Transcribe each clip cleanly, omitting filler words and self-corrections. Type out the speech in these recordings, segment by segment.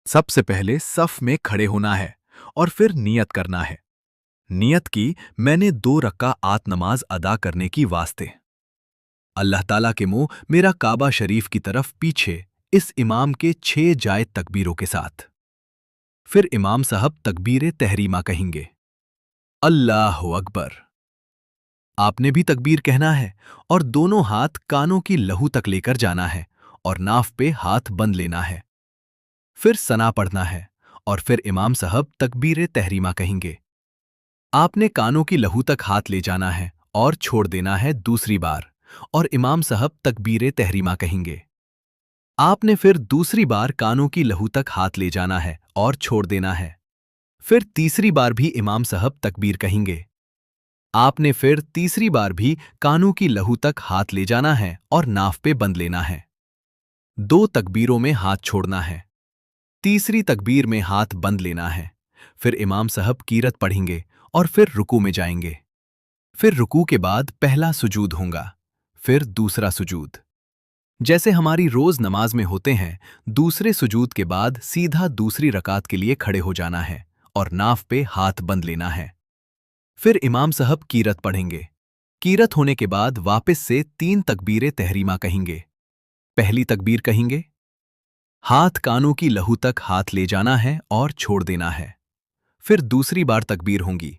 सबसे पहले सफ में खड़े होना है और फिर नियत करना है। नियत की मैंने 2 रकात नमाज अदा करने की वास्ते। अल्लाह ताला के मुंह मेरा काबा शरीफ की तरफ पीछे इस इमाम के 6 जायद तकबीरों के साथ। फिर इमाम साहब तकबीर तहरीमा कहेंगे, अल्लाह अकबर। आपने भी तकबीर कहना है और दोनों हाथ कानों की लहू तक लेकर जाना है और नाफ पे हाथ बंद लेना है। फिर सना पढ़ना है और फिर इमाम साहब तकबीर तहरीमा कहेंगे। आपने कानों की लहू तक हाथ ले जाना है और छोड़ देना है दूसरी बार, और इमाम साहब तकबीर तहरीमा कहेंगे। आपने फिर दूसरी बार कानों की लहू तक हाथ ले जाना है और छोड़ देना है। फिर तीसरी बार भी इमाम साहब तकबीर कहेंगे। आपने फिर तीसरी बार भी कानों की लहू तक हाथ ले जाना है और नाफ पे बंद लेना है। 2 तकबीरों में हाथ छोड़ना है। तीसरी तकबीर में हाथ बंद लेना है। फिर इमाम साहब कीरत पढ़ेंगे और फिर रुकू में जाएंगे। फिर रुकू के बाद पहला सुजूद होगा, फिर दूसरा सुजूद। जैसे हमारी रोज नमाज में होते हैं, दूसरे सुजूद के बाद सीधा दूसरी रकात के लिए खड़े हो जाना है और नाफ पे हाथ बंद लेना है। फिर इमाम साहब कीरत पढ़ेंगे। कीरत होने के बाद वापस से 3 तकबीरें तहरीमा कहेंगे। पहली तकबीर कहेंगे, हाथ कानों की लहू तक हाथ ले जाना है और छोड़ देना है। फिर दूसरी बार तकबीर होंगी,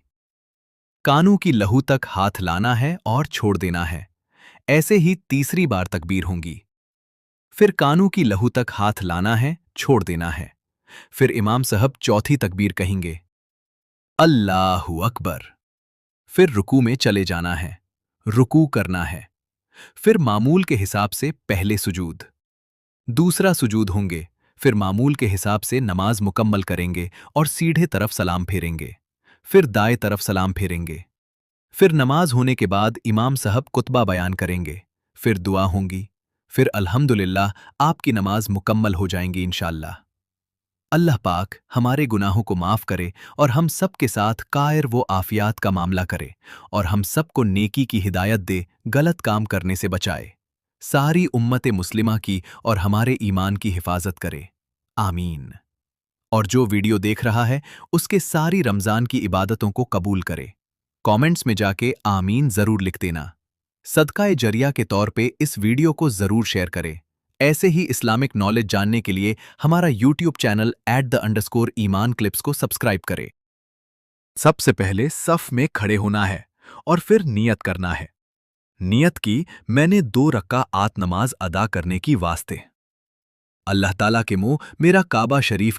कानों की लहू तक हाथ लाना है और छोड़ देना है। ऐसे ही तीसरी बार तकबीर होंगी। फिर कानों की लहू तक हाथ लाना है, छोड़ देना है। फिर इमाम साहब चौथी तकबीर कहेंगे, अल्लाहु अकबर। फिर रुकू में चले जाना है, रुकू करना है। फिर मामूल के हिसाब से पहले सुजूद, दूसरा सुजूद होंगे। फिर मामूल के हिसाब से नमाज मुकम्मल करेंगे और सीधे तरफ सलाम फेरेंगे। फिर दाएं तरफ सलाम फेरेंगे। फिर नमाज होने के बाद इमाम साहब कुतबा बयान करेंगे। फिर दुआ होंगी। फिर अल्हम्दुलिल्लाह आपकी नमाज मुकम्मल हो जाएंगी इंशाअल्लाह। अल्लाह पाक हमारे गुनाहों को माफ़ करे और हम सब के साथ कायर वो आफियात का मामला करे और हम सबको नेकी की हिदायत दे, गलत काम करने से बचाए। सारी उम्मत मुस्लिमा की और हमारे ईमान की हिफाजत करे, आमीन। और जो वीडियो देख रहा है उसके सारी रमज़ान की इबादतों को कबूल करे। कमेंट्स में जाके आमीन ज़रूर लिख देना। सदका जरिया के तौर पे इस वीडियो को ज़रूर शेयर करें। ऐसे ही इस्लामिक नॉलेज जानने के लिए हमारा यूट्यूब चैनल @the_ईमान क्लिप्स को सब्सक्राइब करें। सबसे पहले सफ में खड़े होना है और फिर नियत करना है। नियत की मैंने 2 रकात नमाज अदा करने की वास्ते। अल्लाह ताला के मुंह मेरा काबा शरीफ